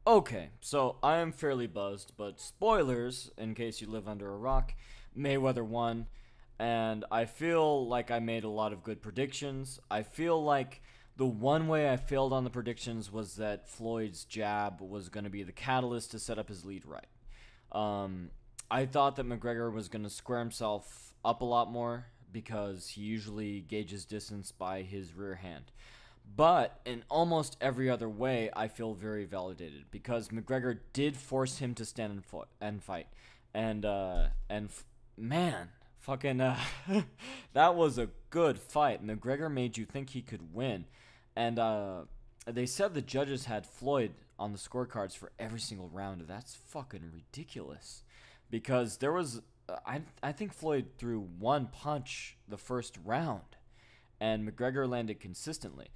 Okay, so I am fairly buzzed, but spoilers, in case you live under a rock, Mayweather won, and I feel like I made a lot of good predictions. I feel like the one way I failed on the predictions was that Floyd's jab was going to be the catalyst to set up his lead right. Um, I thought that McGregor was going to square himself up a lot more because he usually gauges distance by his rear hand. But in almost every other way, I feel very validated because McGregor did force him to stand and fight, and man, fucking that was a good fight. McGregor made you think he could win, and they said the judges had Floyd on the scorecards for every single round. That's fucking ridiculous, because there was I think Floyd threw one punch the first round, and McGregor landed consistently.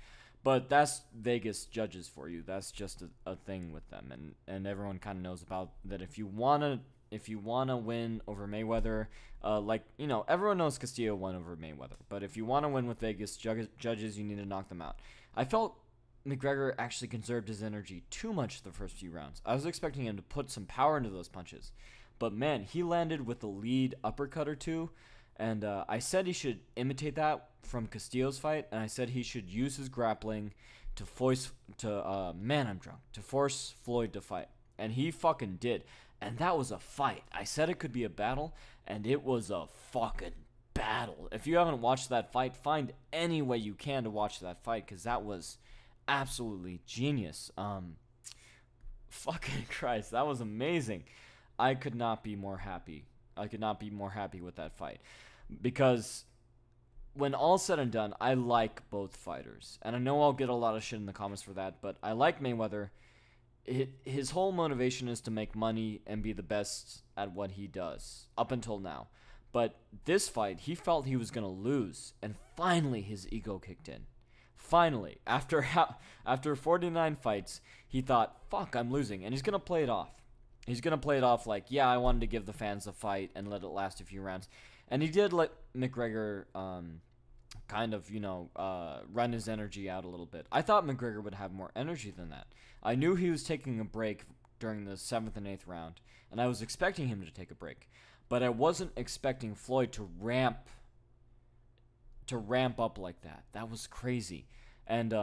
But that's Vegas judges for you. That's just a thing with them, and everyone kind of knows about that. If you wanna win over Mayweather, like everyone knows Castillo won over Mayweather. But if you wanna win with Vegas judges, you need to knock them out. I felt McGregor actually conserved his energy too much the first few rounds. I was expecting him to put some power into those punches, but man, he landed with a lead uppercut or two. And I said he should imitate that from Castillo's fight, and I said he should use his grappling to force Floyd to fight, and he fucking did. And that was a fight. I said it could be a battle, and it was a fucking battle. If you haven't watched that fight, find any way you can to watch that fight, because that was absolutely genius. Fucking Christ, that was amazing. I could not be more happy. I could not be more happy with that fight, because when all's said and done, I like both fighters, and I know I'll get a lot of shit in the comments for that, but I like Mayweather. His whole motivation is to make money and be the best at what he does up until now. But this fight, he felt he was gonna lose, and finally his ego kicked in. Finally, after 49 fights, he thought, "Fuck, I'm losing," and he's gonna play it off. He's going to play it off like, yeah, I wanted to give the fans a fight and let it last a few rounds. And he did let McGregor kind of, run his energy out a little bit. I thought McGregor would have more energy than that. I knew he was taking a break during the 7th and 8th round, and I was expecting him to take a break. But I wasn't expecting Floyd to ramp up like that. That was crazy. And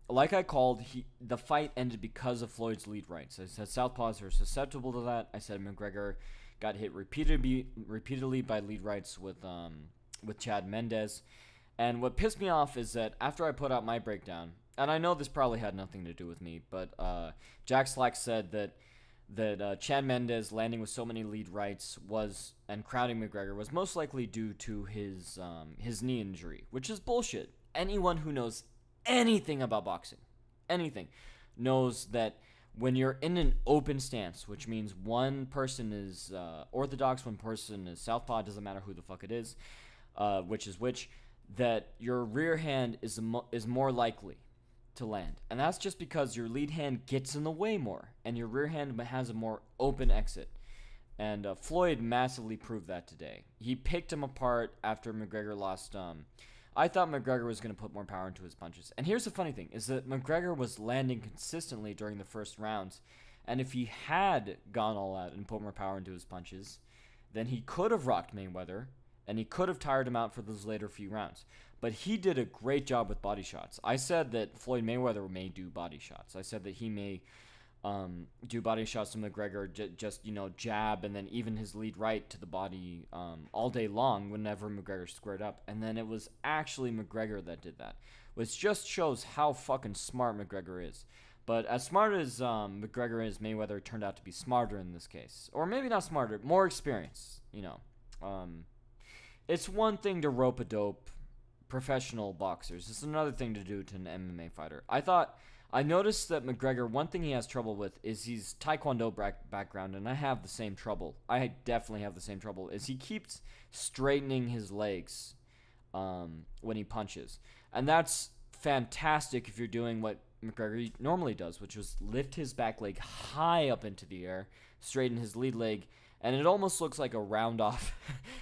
like I called, the fight ended because of Floyd's lead rights. I said southpaws are susceptible to that. I said McGregor got hit repeatedly by lead rights with Chad Mendez. And what pissed me off is that after I put out my breakdown, and I know this probably had nothing to do with me, but Jack Slack said that Chad Mendez landing with so many lead rights and crowding McGregor was most likely due to his knee injury, which is bullshit. Anyone who knows anything about boxing, anything, knows that when you're in an open stance, which means one person is orthodox, one person is southpaw, doesn't matter who the fuck it is, which is which, that your rear hand is more likely to land. And that's just because your lead hand gets in the way more, and your rear hand has a more open exit. And Floyd massively proved that today. He picked him apart after McGregor lost. I thought McGregor was going to put more power into his punches. And here's the funny thing, is that McGregor was landing consistently during the first rounds. And if he had gone all out and put more power into his punches, then he could have rocked Mayweather, and he could have tired him out for those later few rounds. But he did a great job with body shots. I said that Floyd Mayweather may do body shots. I said that he may do body shots to McGregor, just jab, and then even his lead right to the body all day long whenever McGregor squared up. And then it was actually McGregor that did that, which just shows how fucking smart McGregor is. But as smart as McGregor is, Mayweather turned out to be smarter in this case. Or maybe not smarter, more experienced, It's one thing to rope-a-dope professional boxers. It's another thing to do to an MMA fighter. I noticed that McGregor, one thing he has trouble with is he's Taekwondo background, and I have the same trouble. I definitely have the same trouble, is he keeps straightening his legs when he punches. And that's fantastic if you're doing what McGregor normally does, which was lift his back leg high up into the air, straighten his lead leg, And it almost looks like a round off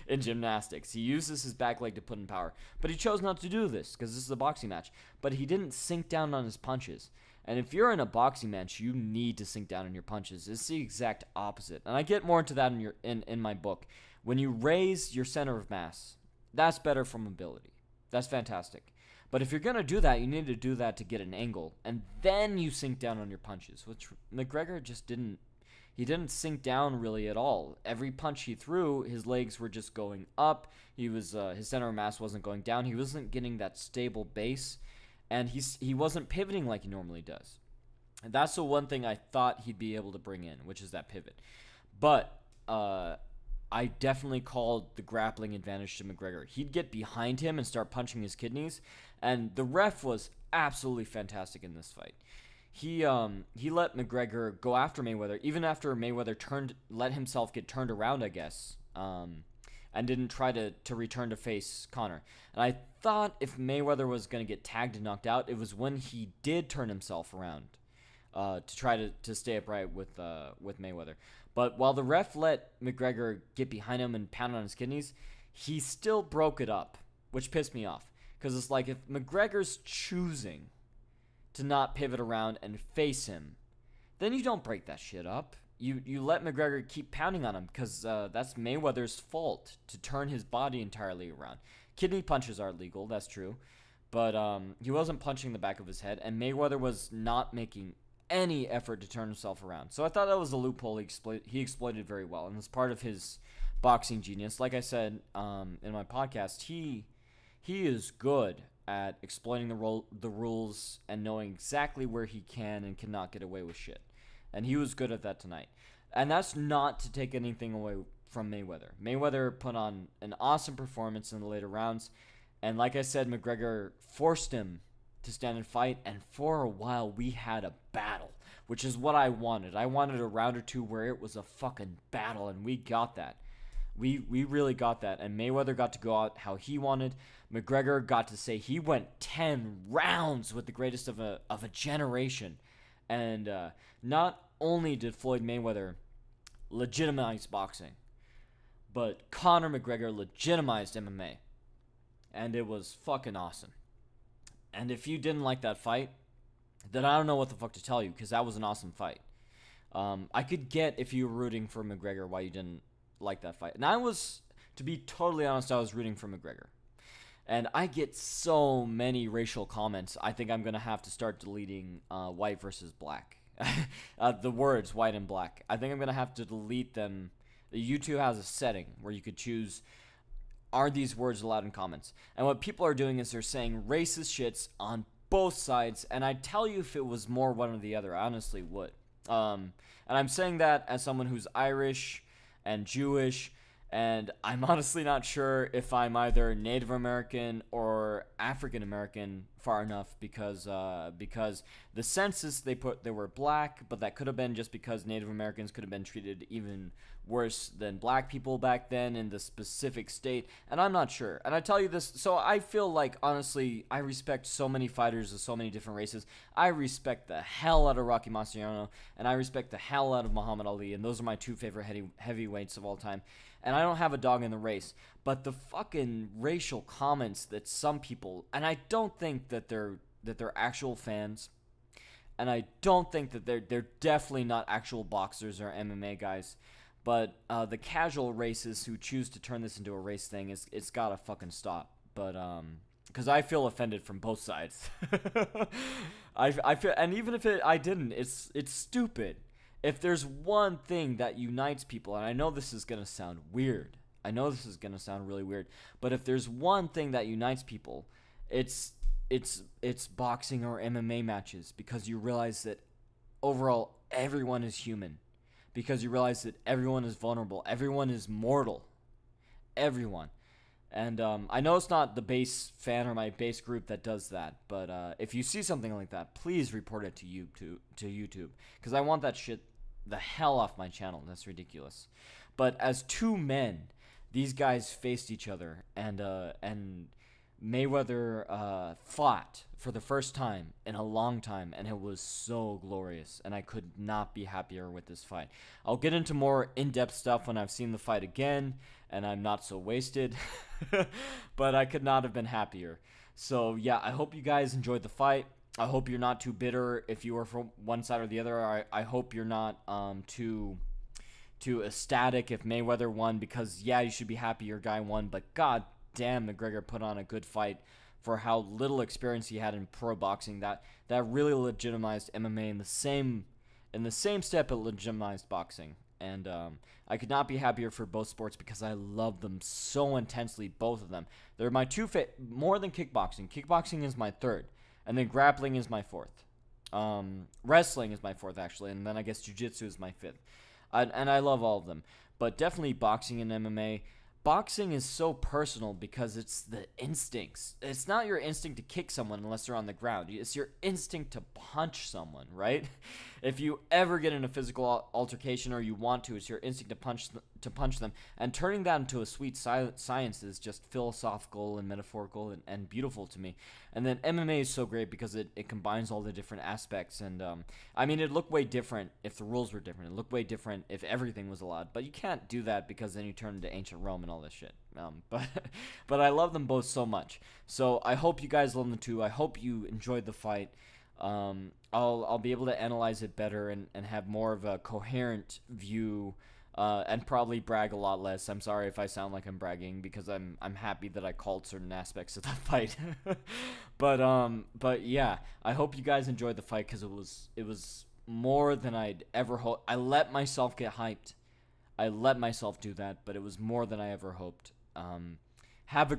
in gymnastics. He uses his back leg to put in power. But he chose not to do this because this is a boxing match. But he didn't sink down on his punches. And if you're in a boxing match, you need to sink down on your punches. It's the exact opposite. And I get more into that in my book. When you raise your center of mass, that's better for mobility. That's fantastic. But if you're going to do that, you need to do that to get an angle. And then you sink down on your punches, which McGregor just didn't. He didn't sink down really at all. Every punch he threw, his legs were just going up. His center of mass wasn't going down. He wasn't getting that stable base. And he wasn't pivoting like he normally does. And that's the one thing I thought he'd be able to bring in, which is that pivot. But I definitely called the grappling advantage to McGregor. He'd get behind him and start punching his kidneys, and the ref was absolutely fantastic in this fight. He let McGregor go after Mayweather, even after Mayweather let himself get turned around, I guess, and didn't try to return to face Conor. And I thought if Mayweather was going to get tagged and knocked out, it was when he did turn himself around to try to stay upright with Mayweather. But while the ref let McGregor get behind him and pound on his kidneys, he still broke it up, which pissed me off. Because it's like if McGregor's choosing to not pivot around and face him, then you don't break that shit up. You let McGregor keep pounding on him because that's Mayweather's fault to turn his body entirely around. Kidney punches are legal, that's true. But he wasn't punching the back of his head, and Mayweather was not making any effort to turn himself around. So I thought that was a loophole he exploited very well, and it's part of his boxing genius. Like I said in my podcast, he is good at exploiting the rules and knowing exactly where he can and cannot get away with shit. And he was good at that tonight. And that's not to take anything away from Mayweather. Mayweather put on an awesome performance in the later rounds. And like I said, McGregor forced him to stand and fight. And for a while, we had a battle, which is what I wanted. I wanted a round or two where it was a fucking battle, and we got that. We really got that. And Mayweather got to go out how he wanted. McGregor got to say he went 10 rounds with the greatest of a generation. And not only did Floyd Mayweather legitimize boxing, but Conor McGregor legitimized MMA. And it was fucking awesome. And if you didn't like that fight, then I don't know what the fuck to tell you, because that was an awesome fight. I could get if you were rooting for McGregor why you didn't like that fight. And to be totally honest, I was rooting for McGregor. And I get so many racial comments, I think I'm going to have to start deleting white versus black. The words white and black. I think I'm going to have to delete them. YouTube has a setting where you could choose, are these words allowed in comments? And what people are doing is they're saying racist shits on both sides. And I'd tell you if it was more one or the other, I honestly would. And I'm saying that as someone who's Irish and Jewish, and I'm honestly not sure if I'm either Native American or African American far enough, because the census they were black, but that could have been just because Native Americans could have been treated even worse than black people back then in the specific state, and I'm not sure. And I tell you this, so I feel like, honestly, I respect so many fighters of so many different races. I respect the hell out of Rocky Marciano, and I respect the hell out of Muhammad Ali, and those are my two favorite heavyweights of all time. And I don't have a dog in the race, but the fucking racial comments that some people, and I don't think that they're actual fans, and I don't think that they're definitely not actual boxers or MMA guys, but the casual racists who choose to turn this into a race thing, it's gotta fucking stop. But because I feel offended from both sides. I feel, and even if I didn't, it's stupid. If there's one thing that unites people, and I know this is going to sound weird. I know this is going to sound really weird. But if there's one thing that unites people, it's boxing or MMA matches. Because you realize that overall, everyone is human. Because you realize that everyone is vulnerable. Everyone is mortal. Everyone. And I know it's not the base fan or my base group that does that. But if you see something like that, please report it to YouTube. Because I want that shit the hell off my channel. That's ridiculous. But as two men, these guys faced each other, and Mayweather fought for the first time in a long time, and it was so glorious, and I could not be happier with this fight. I'll get into more in-depth stuff when I've seen the fight again, and I'm not so wasted, but I could not have been happier. So, yeah, I hope you guys enjoyed the fight. I hope you're not too bitter if you were from one side or the other. I hope you're not too ecstatic if Mayweather won, because yeah, you should be happy your guy won, but god damn, McGregor put on a good fight for how little experience he had in pro boxing. That really legitimized MMA in the same step it legitimized boxing. And I could not be happier for both sports because I love them so intensely, both of them. They're my more than kickboxing. Kickboxing is my third, and then grappling is my fourth. Wrestling is my fourth, actually, and then I guess jiu-jitsu is my fifth. And I love all of them, but definitely boxing and MMA. Boxing is so personal because it's the instincts. It's not your instinct to kick someone unless they're on the ground. It's your instinct to punch someone, right? If you ever get in a physical altercation or you want to, it's your instinct to punch them. And turning that into a sweet science is just philosophical and metaphorical and beautiful to me. And then MMA is so great because it combines all the different aspects. And I mean, it'd look way different if the rules were different. It'd look way different if everything was allowed. But you can't do that because then you turn into ancient Rome and all this shit. But I love them both so much. So I hope you guys love them too. I hope you enjoyed the fight. I'll be able to analyze it better and have more of a coherent view, and probably brag a lot less. I'm sorry if I sound like I'm bragging because I'm happy that I called certain aspects of the fight. But yeah, I hope you guys enjoyed the fight because it was more than I'd ever hoped. I let myself get hyped. I let myself do that, but it was more than I ever hoped. Have a